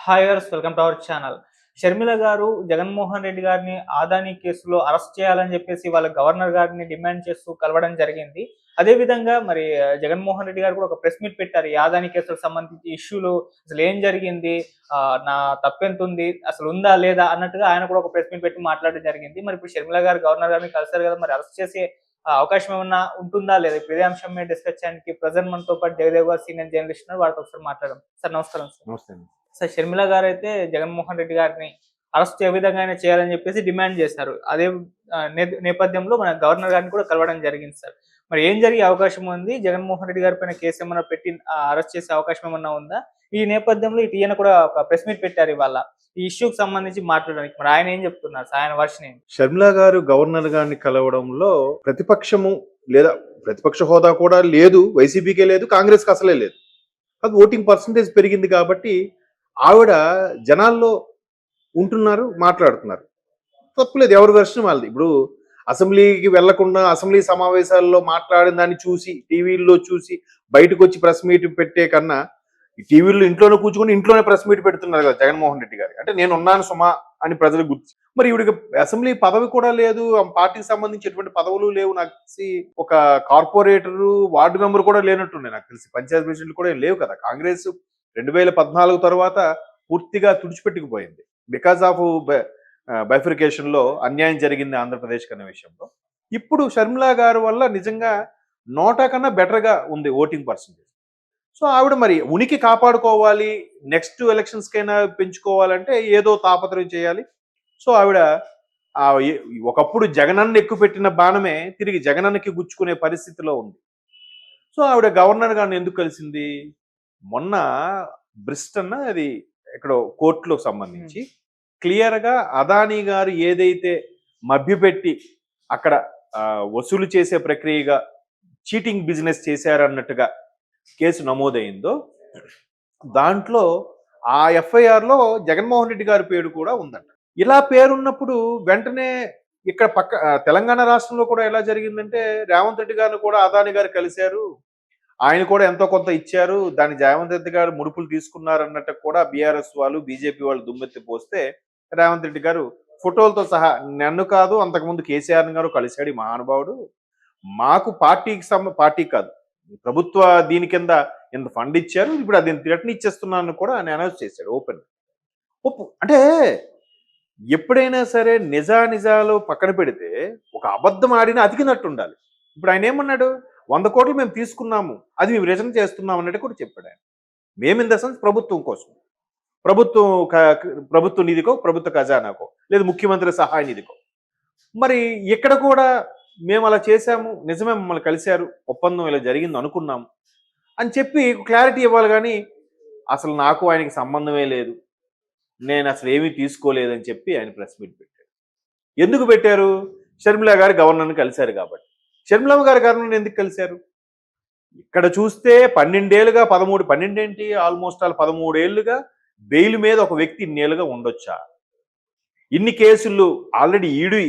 Hi viewers, welcome to our channel. Sharmila గారు జగన్మోహన్ రెడ్డి గారిని ఆదాని కేసులో అరెస్ట్ చేయాలని చెప్పేసి వాళ్ళ గవర్నర్ గారిని డిమాండ్ చేస్తూ కలవడం జరిగింది. అదే విధంగా మరి జగన్మోహన్ రెడ్డి గారు కూడా ఒక ప్రెస్ మీట్ పెట్టారు. ఈ ఆదాని కేసులకు సంబంధించి ఇష్యూలు అసలు ఏం జరిగింది? నా తప్పెంతుంది? అసలు ఉందా లేదా అన్నట్టుగా ఆయన కూడా ఒక ప్రెస్ మీట్ పెట్టి మాట్లాడడం జరిగింది. మరి ఇప్పుడు షర్మిల గారు గవర్నర్ గారిని కలిసారు కదా! మరి అరెస్ట్ చేసే అవకాశం ఏమన్నా ఉంటుందా లేదా? ఇప్పుడు ఇదే అంశం మీద డిస్కస్ చేయడానికి ప్రెజెంట్ మనతో పాటు జయదేవ్ గారు సీనియర్ జర్నలిస్ట్ ఉన్నారు. వారితో ఒకసారి మాట్లాడదాం. సార్ నమస్కారం సార్. నమస్తే అండి. సార్ షర్మిల గారైతే జగన్మోహన్ రెడ్డి గారిని అరెస్ట్ ఏ విధంగానైనా చేయాలని చెప్పేసి డిమాండ్ చేశారు. అదే నేపథ్యంలో మన గవర్నర్ గారిని కూడా కలవడం జరిగింది సార్. మరి ఏం జరిగే అవకాశం ఉంది? జగన్మోహన్ రెడ్డి గారి పైన కేసు ఏమన్నా పెట్టి అరెస్ట్ చేసే అవకాశం ఏమన్నా ఉందా? ఈ నేపథ్యంలో ఇటు ఈయన కూడా ఒక ప్రెస్ మీట్ పెట్టారు ఇవాళ. ఈ ఇష్యూకి సంబంధించి మాట్లాడడానికి మరి ఆయన ఏం చెప్తున్నారు? ఆయన వర్షన్ ఏంటి? షర్మిల గారు గవర్నర్ గారిని కలవడంలో ప్రతిపక్షము లేదా ప్రతిపక్ష హోదా కూడా లేదు, వైసీపీకే లేదు, కాంగ్రెస్కి అసలే లేదు. అది ఓటింగ్ పర్సంటేజ్ పెరిగింది కాబట్టి ఆవిడ జనాల్లో ఉంటున్నారు, మాట్లాడుతున్నారు. తప్పులేదు, ఎవరి వెర్షన్ వాళ్ళది. ఇప్పుడు అసెంబ్లీకి వెళ్లకుండా అసెంబ్లీ సమావేశాల్లో మాట్లాడిన దాన్ని చూసి టీవీల్లో చూసి బయటకు వచ్చి ప్రెస్ మీట్ పెట్టే కన్నా ఈ టీవీల్లో ఇంట్లోనే కూర్చుకొని ఇంట్లోనే ప్రెస్ మీట్ పెడుతున్నారు కదా జగన్మోహన్ రెడ్డి గారు. అంటే నేను ఉన్నాను సుమా అని ప్రజలు గుర్తు. మరి ఇవిడికి అసెంబ్లీ పదవి కూడా లేదు, పార్టీకి సంబంధించి ఎటువంటి పదవులు లేవు. నాకు తెలిసి ఒక కార్పొరేటర్ వార్డు మెంబర్ కూడా లేనట్టుండే నాకు తెలిసి. పంచాయతీ ప్రెసిడెంట్లు కూడా ఏం లేవు కదా. కాంగ్రెస్ 2014 తర్వాత పూర్తిగా తుడిచిపెట్టుకుపోయింది. బికాస్ ఆఫ్ బైఫికేషన్ లో అన్యాయం జరిగింది ఆంధ్రప్రదేశ్ అనే విషయంలో. ఇప్పుడు షర్మిలా గారు వల్ల నిజంగా నోటా కన్నా బెటర్ గా ఉంది ఓటింగ్ పర్సంటేజ్. సో ఆవిడ మరి ఉనికి కాపాడుకోవాలి, నెక్స్ట్ ఎలక్షన్స్ కైనా పెంచుకోవాలంటే ఏదో తాపత్రయం చేయాలి. సో ఆవిడ ఒకప్పుడు జగనన్న ఎక్కువ పెట్టిన బాణమే తిరిగి జగనన్నకి గుచ్చుకునే పరిస్థితిలో ఉంది. సో ఆవిడ గవర్నర్ గారిని ఎందుకు కలిసింది? మొన్న బ్రిస్టన్ అది ఎక్కడో కోర్టులో సంబంధించి క్లియర్ గా అదానీ గారు ఏదైతే మభ్యపెట్టి అక్కడ వసూలు చేసే ప్రక్రియగా చీటింగ్ బిజినెస్ చేశారన్నట్టుగా కేసు నమోదైందో దాంట్లో ఆ ఎఫ్ఐఆర్ లో జగన్మోహన్ రెడ్డి గారి పేరు కూడా ఉందంట. ఇలా పేరున్నప్పుడు వెంటనే ఇక్కడ తెలంగాణ రాష్ట్రంలో కూడా ఎలా జరిగిందంటే రేవంత్ రెడ్డి గారిని కూడా అదానీ గారు కలిశారు, ఆయన కూడా ఎంతో కొంత ఇచ్చారు, దాని రేవంత్ రెడ్డి గారు ముడుపులు తీసుకున్నారు అన్నట్టు కూడా బీఆర్ఎస్ వాళ్ళు బీజేపీ వాళ్ళు దుమ్మెత్తి పోస్తే రేవంత్ రెడ్డి గారు ఫోటోలతో సహా నన్ను కాదు అంతకుముందు కేసీఆర్ గారు కలిశాడు ఈ మహానుభావుడు, మాకు పార్టీ కాదు ప్రభుత్వ దీని కింద ఇంత ఫండ్ ఇచ్చారు, ఇప్పుడు అది రిటర్న్ ఇచ్చేస్తున్నాను కూడా ఆయన అనౌన్స్ చేశాడు ఓపెన్. అంటే ఎప్పుడైనా సరే నిజాలు పక్కన పెడితే ఒక అబద్ధం ఆడినా అతికినట్టు ఉండాలి. ఇప్పుడు ఆయన ఏమన్నాడు? 100 కోట్లు మేము తీసుకున్నాము, అది మేము రిటర్న్ చేస్తున్నాం అన్నట్టు కూడా చెప్పాడు ఆయన. మేము ఇన్ ద సెన్స్ ప్రభుత్వం కోసం, ప్రభుత్వ నిధికో ప్రభుత్వ ఖజానాకో లేదు ముఖ్యమంత్రి సహాయ నిధికో. మరి ఇక్కడ కూడా మేము అలా చేశాము, నిజమే మమ్మల్ని కలిశారు, ఒప్పందం ఇలా జరిగింది అనుకున్నాము అని చెప్పి క్లారిటీ ఇవ్వాలి. కానీ అసలు నాకు ఆయనకి సంబంధమే లేదు, నేను అసలు ఏమీ తీసుకోలేదని చెప్పి ఆయన ప్రెస్ మీట్ పెట్టారు. ఎందుకు పెట్టారు? షర్మిల గారు గవర్నర్ని కలిశారు కాబట్టి. షర్మిల గారు గవర్నర్ని ఎందుకు కలిశారు? ఇక్కడ చూస్తే 12 ఏళ్ళుగా 12 ఏంటి ఆల్మోస్ట్ 13 ఏళ్ళుగా బెయిల్ మీద ఒక వ్యక్తి ఇన్నేళ్ళుగా ఉండొచ్చా? ఇన్ని కేసులు ఆల్రెడీ ఈడీ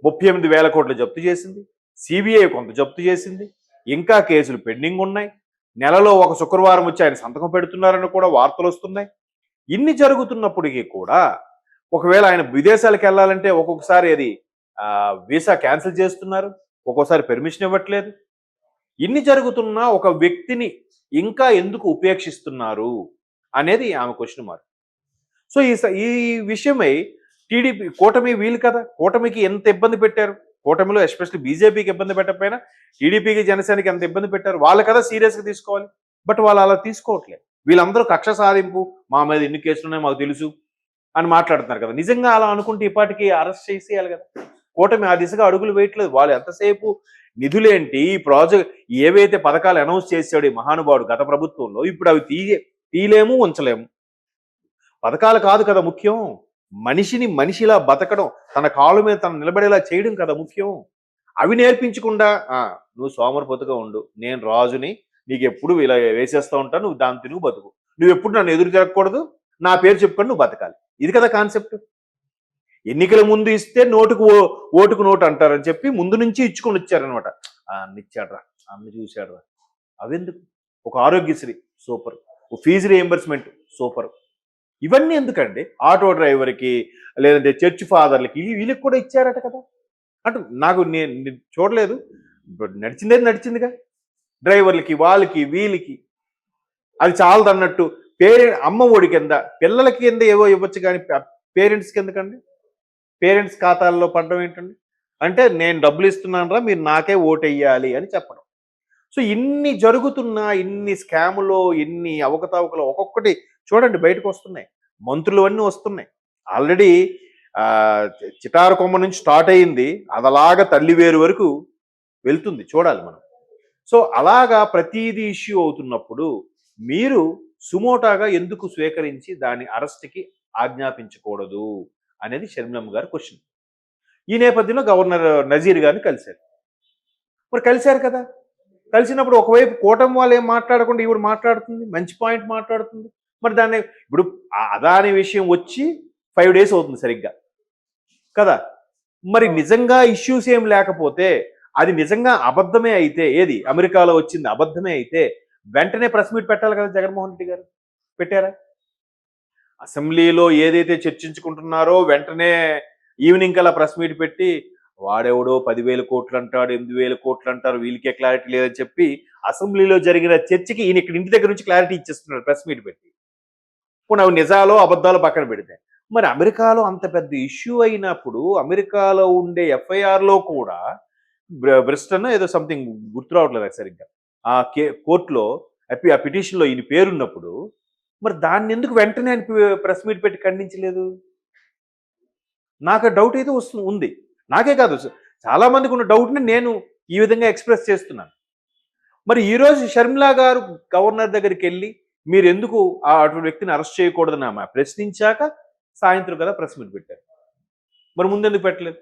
38,000 కోట్లు జప్తు చేసింది, సిబిఐ కొంత జప్తు చేసింది, ఇంకా కేసులు పెండింగ్ ఉన్నాయి. నెలలో ఒక శుక్రవారం వచ్చి ఆయన సంతకం పెడుతున్నారని కూడా వార్తలు వస్తున్నాయి. ఇన్ని జరుగుతున్నప్పటికీ కూడా ఒకవేళ ఆయన విదేశాలకు వెళ్ళాలంటే ఒక్కొక్కసారి అది వీసా క్యాన్సిల్ చేస్తున్నారు, ఒక్కోసారి పెర్మిషన్ ఇవ్వట్లేదు. ఇన్ని జరుగుతున్నా ఒక వ్యక్తిని ఇంకా ఎందుకు ఉపేక్షిస్తున్నారు అనేది ఆమె క్వశ్చన్ మార్క్. సో ఈ విషయమై టీడీపీ కూటమి వీలు కదా, కూటమికి ఎంత ఇబ్బంది పెట్టారు, కూటమిలో ఎస్పెషల్లీ బీజేపీకి ఇబ్బంది పెట్టకపోయినా టీడీపీకి జనసేనకి ఎంత ఇబ్బంది పెట్టారు, వాళ్ళు కదా సీరియస్గా తీసుకోవాలి. బట్ వాళ్ళు అలా తీసుకోవట్లేదు. వీళ్ళందరూ కక్ష సాధింపు, మా మీద ఎన్ని కేసులు ఉన్నాయో మాకు తెలుసు అని మాట్లాడుతున్నారు కదా. నిజంగా అలా అనుకుంటే ఇప్పటికీ అరెస్ట్ చేసేయాలి కదా. కూటమి ఆ దిశగా అడుగులు వేయట్లేదు. వాళ్ళు ఎంతసేపు నిధులేంటి, ఈ ప్రాజెక్ట్ ఏవైతే పథకాలు అనౌన్స్ చేశాడు ఈ మహానుభావుడు గత ప్రభుత్వంలో, ఇప్పుడు అవి తీయలేము, ఉంచలేము. పథకాలు కాదు కదా ముఖ్యం, మనిషిలా బతకడం, తన కాళ్ళ మీద తను నిలబడేలా చేయడం కదా ముఖ్యం. అవి నేర్పించకుండా నువ్వు సోమరిపోతుగా ఉండు, నేను రాజుని, నీకు ఎప్పుడు ఇలా వేసేస్తూ ఉంటాను, నువ్వు దాని తిరుగు బతుకు, నువ్వు ఎప్పుడు నన్ను ఎదురు తిరగకూడదు, నా పేరు చెప్పుకొని నువ్వు బతకాలి. ఇది కదా కాన్సెప్ట్. ఎన్నికల ముందు ఇస్తే ఓటుకు నోటు అంటారని చెప్పి ముందు నుంచి ఇచ్చుకొని వచ్చారనమాట. అన్ని ఇచ్చాడ్రా, అన్ని చూశాడ్రా, అవెందుకు? ఒక Aarogyasri super, fee reimbursement super, ఇవన్నీ ఎందుకండి? ఆటో డ్రైవర్కి లేదంటే చర్చ్ ఫాదర్లకి వీళ్ళకి కూడా ఇచ్చారట కదా. అంటే నాకు నేను చూడలేదు. ఇప్పుడు నడిచిందేది నడిచిందిగా. డ్రైవర్లకి వాళ్ళకి వీళ్ళకి అది చాలదన్నట్టు అమ్మ ఒడి కింద పిల్లలకి కింద ఏవో ఇవ్వచ్చు కానీ పేరెంట్స్కి ఎందుకండి? పేరెంట్స్ ఖాతాల్లో పడడం ఏంటండి? అంటే నేను డబ్బులు ఇస్తున్నాను రా, మీరు నాకే ఓటెయ్యాలి అని చెప్పడం. సో ఇన్ని జరుగుతున్నా, ఇన్ని స్కాములో, ఇన్ని అవకతవకలు ఒక్కొక్కటి చూడండి బయటకు వస్తున్నాయి. మంత్రులు అన్నీ వస్తున్నాయి. ఆల్రెడీ చిటారు కొమ్మ నుంచి స్టార్ట్ అయ్యింది, అదలాగా తల్లివేరు వరకు వెళ్తుంది, చూడాలి మనం. సో అలాగా ప్రతిదీ ఇష్యూ అవుతున్నప్పుడు మీరు సుమోటాగా ఎందుకు స్వీకరించి దాని అరెస్ట్కి ఆజ్ఞాపించకూడదు అనేది షర్మిలమ్మ గారి క్వశ్చన్. ఈ నేపథ్యంలో గవర్నర్ నజీర్ గారిని కలిశారు. మరి కలిశారు కదా, కలిసినప్పుడు ఒకవైపు కూటమి వాళ్ళు ఏం మాట్లాడకుండా ఈవిడ మాట్లాడుతుంది, మంచి పాయింట్ మాట్లాడుతుంది. మరి దాన్ని ఇప్పుడు అదాని విషయం వచ్చి 5 days అవుతుంది సరిగ్గా కదా. మరి నిజంగా ఇష్యూస్ ఏం లేకపోతే, అది నిజంగా అబద్ధమే అయితే, ఏది అమెరికాలో వచ్చింది అబద్ధమే అయితే వెంటనే ప్రెస్ మీట్ పెట్టాలి కదా జగన్మోహన్ రెడ్డి గారు. పెట్టారా? అసెంబ్లీలో ఏదైతే చర్చించుకుంటున్నారో వెంటనే ఈవినింగ్ కల్లా ప్రెస్ మీట్ పెట్టి వాడెవడో 10,000 కోట్లు అంటాడు, 8,000 కోట్లు అంటారు, వీళ్ళకే క్లారిటీ లేదని చెప్పి అసెంబ్లీలో జరిగిన చర్చకి ఈయన ఇక్కడ ఇంటి దగ్గర నుంచి క్లారిటీ ఇచ్చేస్తున్నాడు ప్రెస్ మీట్ పెట్టి. పోనీ అవి నిజాలో అబద్ధాలు పక్కన పెడితే, మరి అమెరికాలో అంత పెద్ద ఇష్యూ అయినప్పుడు అమెరికాలో ఉండే ఎఫ్ఐఆర్లో కూడా బ్రిస్టన్ ఏదో సంథింగ్ గుర్తు రావట్లేదు సరిగ్గా, ఆ కోర్టులో ఆ పిటిషన్లో ఈయన పేరున్నప్పుడు మరి దాన్ని ఎందుకు వెంటనే ఆయన ప్రెస్ మీట్ పెట్టి ఖండించలేదు? నాకు డౌట్ అయితే ఉంది. నాకే కాదు, చాలా మందికి ఉన్న డౌట్ని నేను ఈ విధంగా ఎక్స్ప్రెస్ చేస్తున్నాను. మరి ఈరోజు షర్మిలా గారు గవర్నర్ దగ్గరికి వెళ్ళి మీరు ఎందుకు అటువంటి వ్యక్తిని అరెస్ట్ చేయకూడదని ఆమె ప్రశ్నించాక సాయంత్రం కదా ప్రెస్ మీట్ పెట్టారు. మరి ముందెందుకు పెట్టలేదు?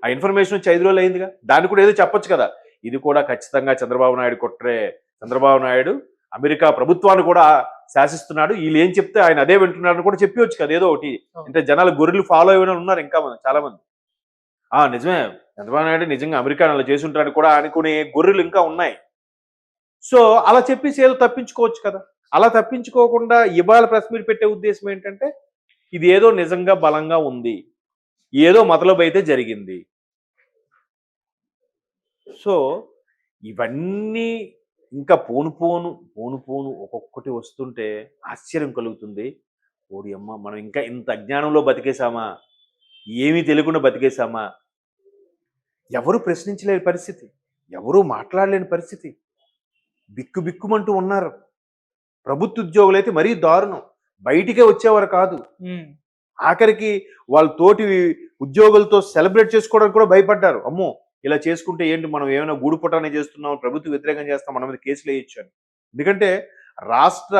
ఆ ఇన్ఫర్మేషన్ వచ్చి 5 రోజులు అయిందిగా, దాన్ని కూడా ఏదో చెప్పొచ్చు కదా. ఇది కూడా ఖచ్చితంగా చంద్రబాబు నాయుడు కుట్రే, చంద్రబాబు నాయుడు అమెరికా ప్రభుత్వాన్ని కూడా శాసిస్తున్నాడు, వీళ్ళు ఏం చెప్తే ఆయన అదే వింటున్నాడని కూడా చెప్పవచ్చు కదా ఏదో ఒకటి. అంటే జనాలు గొర్రెలు ఫాలో అయిన ఉన్నారు ఇంకా చాలా మంది. నిజమే, చంద్రబాబు నాయుడు నిజంగా అమెరికా అలా చేసి ఉంటాడని కూడా అనుకునే గొర్రెలు ఇంకా ఉన్నాయి. సో అలా చెప్పేసి ఏదో తప్పించుకోవచ్చు కదా. అలా తప్పించుకోకుండా ఇవాళ ప్రెస్ మీట్ పెట్టే ఉద్దేశం ఏంటంటే ఇది ఏదో నిజంగా బలంగా ఉంది, ఏదో మతలబు అయితే జరిగింది. సో ఇవన్నీ ఇంకా పోను పోను ఒక్కొక్కటి వస్తుంటే ఆశ్చర్యం కలుగుతుంది. ఓడి అమ్మ, మనం ఇంకా ఇంత అజ్ఞానంలో బతికేశామా, ఏమీ తెలియకుండా బతికేశామా? ఎవరు ప్రశ్నించలేని పరిస్థితి, ఎవరూ మాట్లాడలేని పరిస్థితి, బిక్కుమంటూ ఉన్నారు. ప్రభుత్వ ఉద్యోగులు అయితే మరీ దారుణం, బయటికే వచ్చేవారు కాదు. ఆఖరికి వాళ్ళ తోటి ఉద్యోగులతో సెలబ్రేట్ చేసుకోవడానికి కూడా భయపడ్డారు. అమ్మో, ఇలా చేసుకుంటే ఏంటి, మనం ఏమైనా గూడుపుటానే చేస్తున్నాం, ప్రభుత్వ వ్యతిరేకం చేస్తాం, మన మీద కేసులు వేయొచ్చు అని. ఎందుకంటే రాష్ట్ర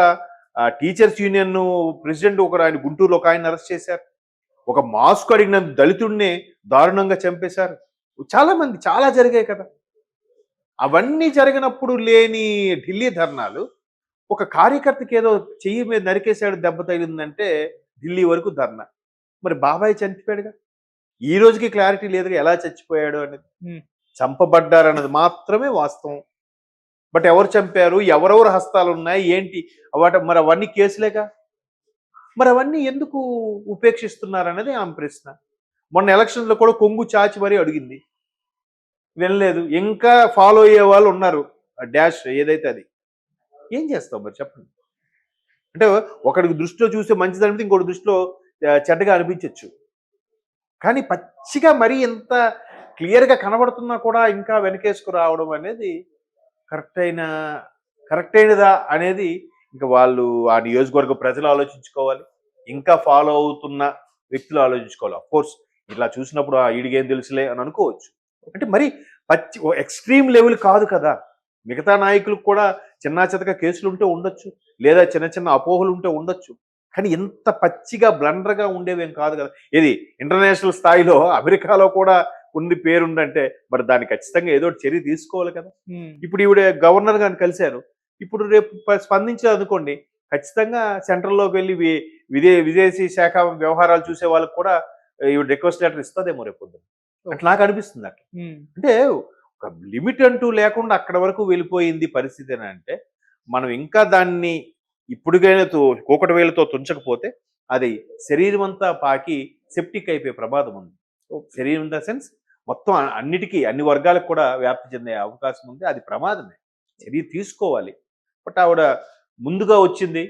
టీచర్స్ యూనియన్ ప్రెసిడెంట్ ఆయన గుంటూరులో ఒక ఆయన అరెస్ట్ చేశారు. ఒక మాస్క్ అడిగిన దళితుడిని దారుణంగా చంపేశారు. చాలా జరిగాయి కదా. అవన్నీ జరిగినప్పుడు లేని ఢిల్లీ ధర్నాలు, ఒక కార్యకర్తకి ఏదో చెయ్యి మీద నరికేశాడు, దెబ్బ తగిలిందంటే ఢిల్లీ వరకు ధర్నా. మరి బాబాయ్ చనిపోయాడుగా, ఈ రోజుకి క్లారిటీ లేదుగా ఎలా చచ్చిపోయాడు అనేది. చంపబడ్డారన్నది మాత్రమే వాస్తవం. బట్ ఎవరు చంపారు, ఎవరెవరు హస్తాలు ఉన్నాయి ఏంటి మరి అవన్నీ కేసులేగా. మరి అవన్నీ ఎందుకు ఉపేక్షిస్తున్నారనేది ఆమె ప్రశ్న. మొన్న ఎలక్షన్లో కూడా కొంగు చాచి మరీ అడిగింది, వినలేదు. ఇంకా ఫాలో అయ్యే వాళ్ళు ఉన్నారు, డాష్ ఏదైతే అది. ఏం చేస్తాం మరి చెప్పండి. అంటే ఒకడికి దృష్టిలో చూస్తే మంచిది అనిపిస్తే ఇంకోటి దృష్టిలో చెడ్డగా అనిపించవచ్చు. కానీ పచ్చిగా మరీ ఎంత క్లియర్గా కనబడుతున్నా కూడా ఇంకా వెనకేసుకు రావడం అనేది కరెక్ట్ అయినదా అనేది ఇంకా వాళ్ళు ఆ నియోజకవర్గ ప్రజలు ఆలోచించుకోవాలి, ఇంకా ఫాలో అవుతున్న వ్యక్తులు ఆలోచించుకోవాలి. అఫ్కోర్స్ ఇట్లా చూసినప్పుడు ఈడిగేం తెలుసులే అని అనుకోవచ్చు. అంటే మరి ఎక్స్ట్రీమ్ లెవెల్ కాదు కదా. మిగతా నాయకులకు కూడా చిన్న చితక కేసులు ఉంటే ఉండొచ్చు, లేదా చిన్న అపోహలు ఉంటే ఉండొచ్చు. కానీ ఎంత పచ్చిగా బ్లండర్గా ఉండేవేం కాదు కదా. ఇది ఇంటర్నేషనల్ స్థాయిలో అమెరికాలో కూడా కొన్ని పేరుందంటే మరి దాన్ని ఖచ్చితంగా ఏదో చర్య తీసుకోవాలి కదా. ఇప్పుడు ఈవిడ గవర్నర్ గారిని కలిశారు, ఇప్పుడు రేపు స్పందించాలనుకోండి, ఖచ్చితంగా సెంట్రల్లోకి వెళ్ళి విదేశీ శాఖ వ్యవహారాలు చూసే వాళ్ళకి కూడా ఈవిడ రిక్వెస్ట్ లెటర్ ఇస్తుందేమో రేపు పొద్దున. అట్లా నాకు అనిపిస్తుంది. అట్లా అంటే ఒక లిమిట్ అంటూ లేకుండా అక్కడ వరకు వెళ్ళిపోయింది పరిస్థితి అని అంటే మనం ఇంకా దాన్ని ఇప్పుడుకైనా కూకటి వేలతో తుంచకపోతే అది శరీరం అంతా పాకి సెప్టిక్ అయిపోయే ప్రమాదం ఉంది. శరీరం ఇన్ ద సెన్స్ మొత్తం అన్నిటికీ అన్ని వర్గాలకు కూడా వ్యాప్తి చెందే అవకాశం ఉంది. అది ప్రమాదమే. చర్య తీసుకోవాలి. బట్ ఆవిడ ముందుగా వచ్చింది.